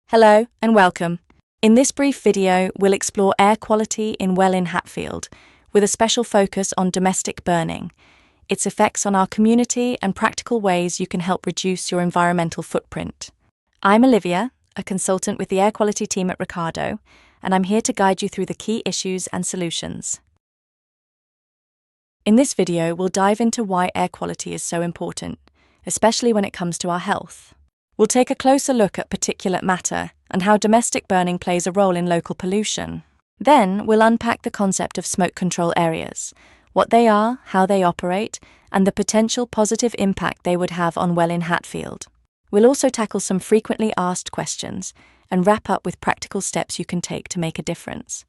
Hello and welcome. In this brief video, we'll explore air quality in Welwyn Hatfield, with a special focus on domestic burning, its effects on our community and practical ways you can help reduce your environmental footprint. I'm Olivia, a consultant with the air quality team at Ricardo, and I'm here to guide you through the key issues and solutions. In this video, we'll dive into why air quality is so important, especially when it comes to our health. We'll take a closer look at particulate matter and how domestic burning plays a role in local pollution. Then we'll unpack the concept of smoke control areas, what they are, how they operate, and the potential positive impact they would have on Welwyn Hatfield. We'll also tackle some frequently asked questions and wrap up with practical steps you can take to make a difference.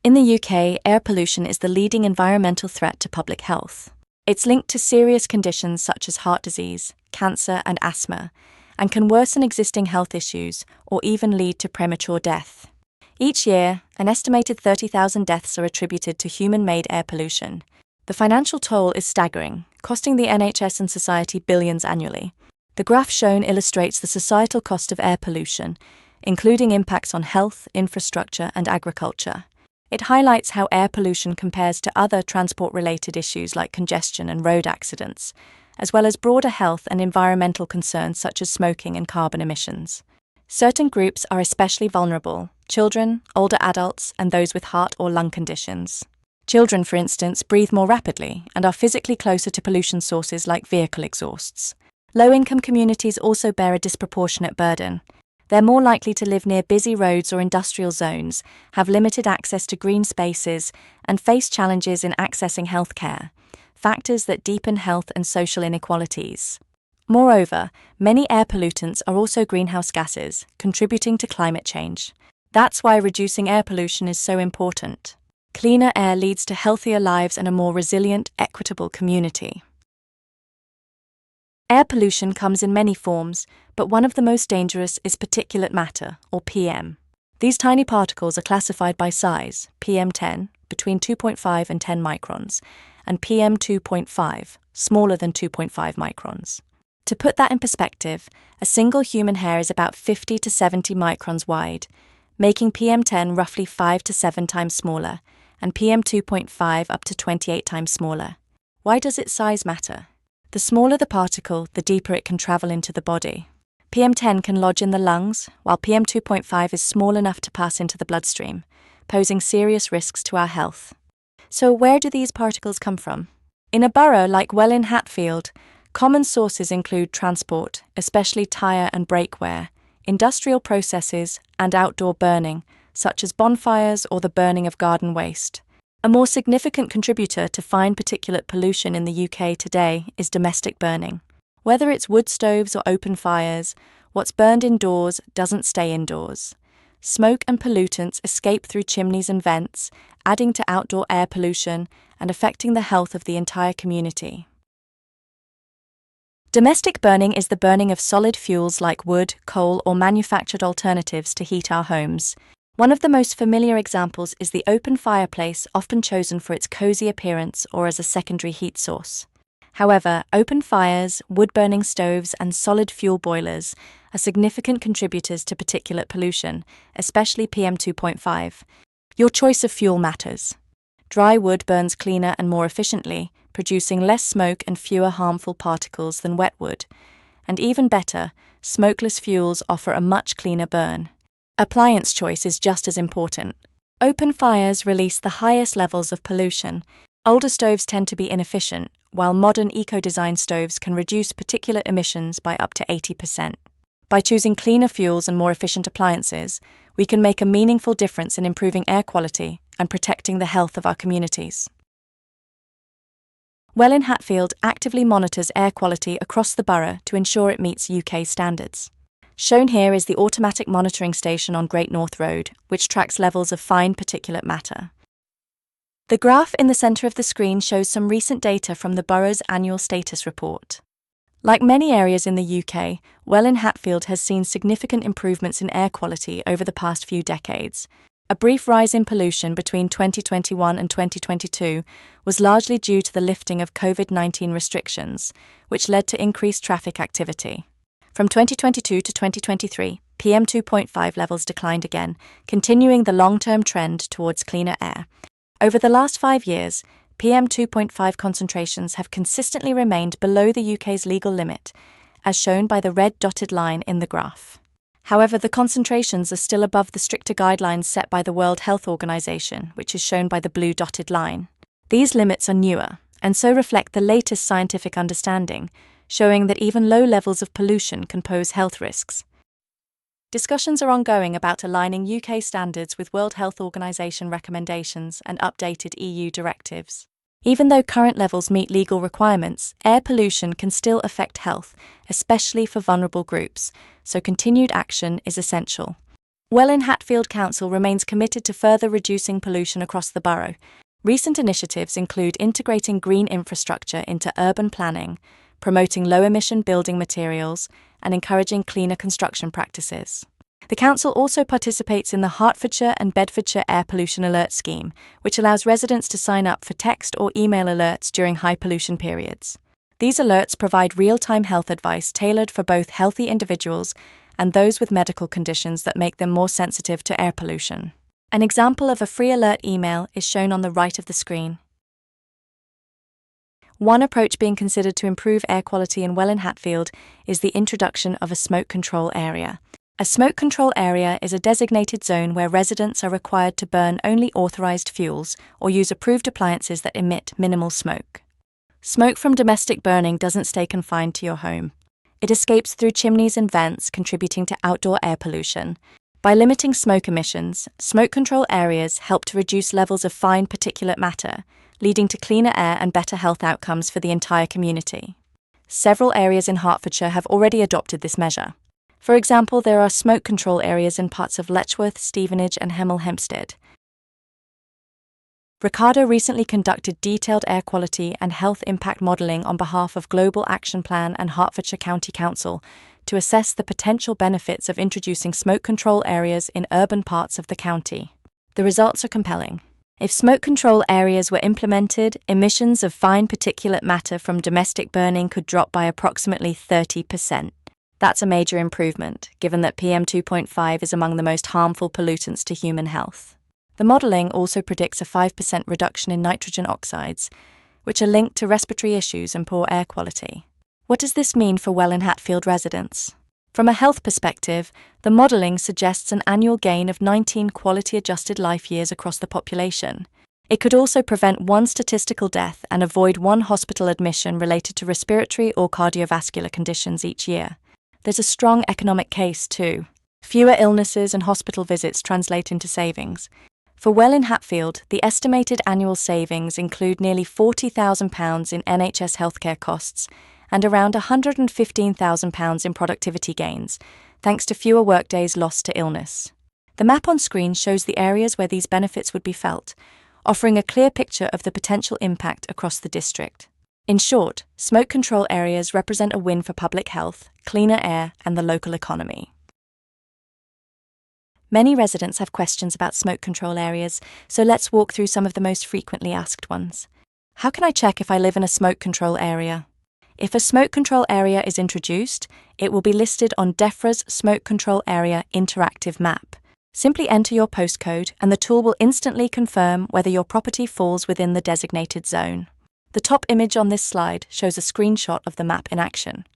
In the UK, air pollution is the leading environmental threat to public health. It's linked to serious conditions such as heart disease, cancer, and asthma, and can worsen existing health issues or even lead to premature death. Each year, an estimated 30,000 deaths are attributed to human-made air pollution. The financial toll is staggering, costing the NHS and society billions annually. The graph shown illustrates the societal cost of air pollution, including impacts on health, infrastructure, and agriculture. It highlights how air pollution compares to other transport-related issues like congestion and road accidents, as well as broader health and environmental concerns such as smoking and carbon emissions. Certain groups are especially vulnerable: children, older adults, and those with heart or lung conditions. Children, for instance, breathe more rapidly and are physically closer to pollution sources like vehicle exhausts. Low-income communities also bear a disproportionate burden. They're more likely to live near busy roads or industrial zones, have limited access to green spaces, and face challenges in accessing healthcare, factors that deepen health and social inequalities. Moreover, many air pollutants are also greenhouse gases, contributing to climate change. That's why reducing air pollution is so important. Cleaner air leads to healthier lives and a more resilient, equitable community. Air pollution comes in many forms, but one of the most dangerous is particulate matter, or PM. These tiny particles are classified by size: PM10, between 2.5 and 10 microns, and PM2.5, smaller than 2.5 microns. To put that in perspective, a single human hair is about 50 to 70 microns wide, making PM10 roughly 5 to 7 times smaller, and PM2.5 up to 28 times smaller. Why does its size matter? The smaller the particle, the deeper it can travel into the body. PM10 can lodge in the lungs, while PM2.5 is small enough to pass into the bloodstream, posing serious risks to our health. So where do these particles come from? In a borough like Welwyn Hatfield, common sources include transport, especially tyre and brake wear, industrial processes, and outdoor burning, such as bonfires or the burning of garden waste. A more significant contributor to fine particulate pollution in the UK today is domestic burning. Whether it's wood stoves or open fires, what's burned indoors doesn't stay indoors. Smoke and pollutants escape through chimneys and vents, adding to outdoor air pollution and affecting the health of the entire community. Domestic burning is the burning of solid fuels like wood, coal, or manufactured alternatives to heat our homes. One of the most familiar examples is the open fireplace, often chosen for its cozy appearance or as a secondary heat source. However, open fires, wood-burning stoves, and solid fuel boilers are significant contributors to particulate pollution, especially PM2.5. Your choice of fuel matters. Dry wood burns cleaner and more efficiently, producing less smoke and fewer harmful particles than wet wood. And even better, smokeless fuels offer a much cleaner burn. Appliance choice is just as important. Open fires release the highest levels of pollution. Older stoves tend to be inefficient, while modern eco-design stoves can reduce particulate emissions by up to 80%. By choosing cleaner fuels and more efficient appliances, we can make a meaningful difference in improving air quality and protecting the health of our communities. Welwyn Hatfield actively monitors air quality across the borough to ensure it meets UK standards. Shown here is the automatic monitoring station on Great North Road, which tracks levels of fine particulate matter. The graph in the centre of the screen shows some recent data from the borough's annual status report. Like many areas in the UK, Welwyn Hatfield has seen significant improvements in air quality over the past few decades. A brief rise in pollution between 2021 and 2022 was largely due to the lifting of COVID-19 restrictions, which led to increased traffic activity. From 2022 to 2023, PM2.5 levels declined again, continuing the long-term trend towards cleaner air. Over the last 5 years, PM2.5 concentrations have consistently remained below the UK's legal limit, as shown by the red dotted line in the graph. However, the concentrations are still above the stricter guidelines set by the World Health Organization, which is shown by the blue dotted line. These limits are newer, and so reflect the latest scientific understanding, showing that even low levels of pollution can pose health risks. Discussions are ongoing about aligning UK standards with World Health Organization recommendations and updated EU directives. Even though current levels meet legal requirements, air pollution can still affect health, especially for vulnerable groups, so continued action is essential. Welwyn Hatfield Council remains committed to further reducing pollution across the borough. Recent initiatives include integrating green infrastructure into urban planning, promoting low-emission building materials, and encouraging cleaner construction practices. The council also participates in the Hertfordshire and Bedfordshire Air Pollution Alert Scheme, which allows residents to sign up for text or email alerts during high pollution periods. These alerts provide real-time health advice tailored for both healthy individuals and those with medical conditions that make them more sensitive to air pollution. An example of a free alert email is shown on the right of the screen. One approach being considered to improve air quality in Welwyn Hatfield is the introduction of a smoke control area. A smoke control area is a designated zone where residents are required to burn only authorised fuels or use approved appliances that emit minimal smoke. Smoke from domestic burning doesn't stay confined to your home. It escapes through chimneys and vents, contributing to outdoor air pollution. By limiting smoke emissions, smoke control areas help to reduce levels of fine particulate matter, leading to cleaner air and better health outcomes for the entire community. Several areas in Hertfordshire have already adopted this measure. For example, there are smoke control areas in parts of Letchworth, Stevenage and Hemel Hempstead. Ricardo recently conducted detailed air quality and health impact modelling on behalf of Global Action Plan and Hertfordshire County Council to assess the potential benefits of introducing smoke control areas in urban parts of the county. The results are compelling. If smoke control areas were implemented, emissions of fine particulate matter from domestic burning could drop by approximately 30%. That's a major improvement, given that PM2.5 is among the most harmful pollutants to human health. The modelling also predicts a 5% reduction in nitrogen oxides, which are linked to respiratory issues and poor air quality. What does this mean for Welwyn Hatfield residents? From a health perspective, the modelling suggests an annual gain of 19 quality-adjusted life years across the population. It could also prevent one statistical death and avoid one hospital admission related to respiratory or cardiovascular conditions each year. There's a strong economic case, too. Fewer illnesses and hospital visits translate into savings. For Welwyn Hatfield, the estimated annual savings include nearly £40,000 in NHS healthcare costs and around £115,000 in productivity gains, thanks to fewer workdays lost to illness. The map on screen shows the areas where these benefits would be felt, offering a clear picture of the potential impact across the district. In short, smoke control areas represent a win for public health, cleaner air, and the local economy. Many residents have questions about smoke control areas, so let's walk through some of the most frequently asked ones. How can I check if I live in a smoke control area? If a smoke control area is introduced, it will be listed on DEFRA's Smoke Control Area Interactive Map. Simply enter your postcode and the tool will instantly confirm whether your property falls within the designated zone. The top image on this slide shows a screenshot of the map in action.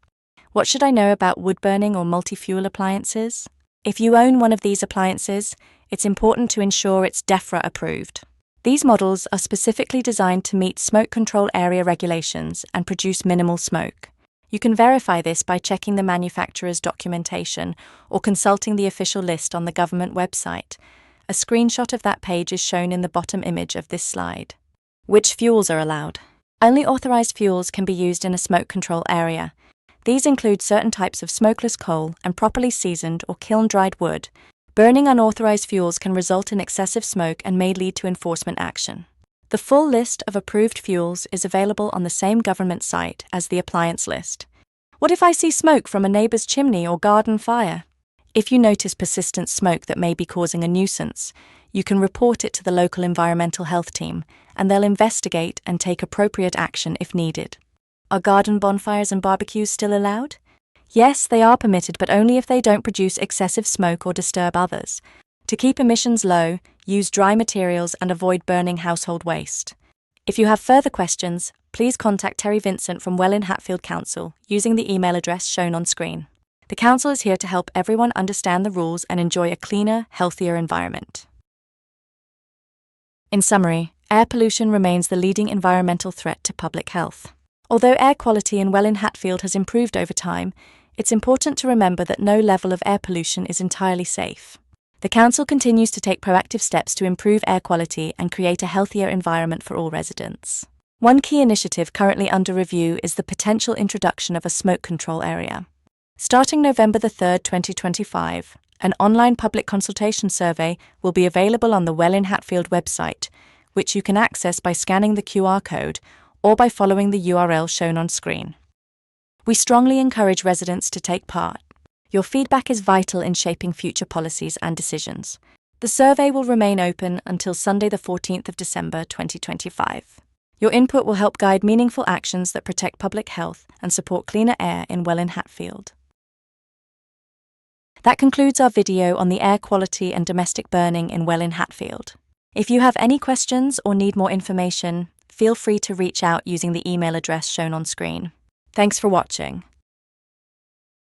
What should I know about wood burning or multi-fuel appliances? If you own one of these appliances, it's important to ensure it's DEFRA approved. These models are specifically designed to meet smoke control area regulations and produce minimal smoke. You can verify this by checking the manufacturer's documentation or consulting the official list on the government website. A screenshot of that page is shown in the bottom image of this slide. Which fuels are allowed? Only authorised fuels can be used in a smoke control area. These include certain types of smokeless coal and properly seasoned or kiln-dried wood. Burning unauthorised fuels can result in excessive smoke and may lead to enforcement action. The full list of approved fuels is available on the same government site as the appliance list. What if I see smoke from a neighbour's chimney or garden fire? If you notice persistent smoke that may be causing a nuisance, you can report it to the local environmental health team, and they'll investigate and take appropriate action if needed. Are garden bonfires and barbecues still allowed? Yes, they are permitted, but only if they don't produce excessive smoke or disturb others. To keep emissions low, use dry materials and avoid burning household waste. If you have further questions, please contact Terry Vincent from Welwyn Hatfield Council using the email address shown on screen. The Council is here to help everyone understand the rules and enjoy a cleaner, healthier environment. In summary, air pollution remains the leading environmental threat to public health. Although air quality in Welwyn Hatfield has improved over time, it's important to remember that no level of air pollution is entirely safe. The Council continues to take proactive steps to improve air quality and create a healthier environment for all residents. One key initiative currently under review is the potential introduction of a smoke control area. Starting November 3, 2025, an online public consultation survey will be available on the Welwyn Hatfield website, which you can access by scanning the QR code or by following the URL shown on screen. We strongly encourage residents to take part. Your feedback is vital in shaping future policies and decisions. The survey will remain open until Sunday, the 14th of December, 2025. Your input will help guide meaningful actions that protect public health and support cleaner air in Welwyn Hatfield. That concludes our video on the air quality and domestic burning in Welwyn Hatfield. If you have any questions or need more information, feel free to reach out using the email address shown on screen. Thanks for watching.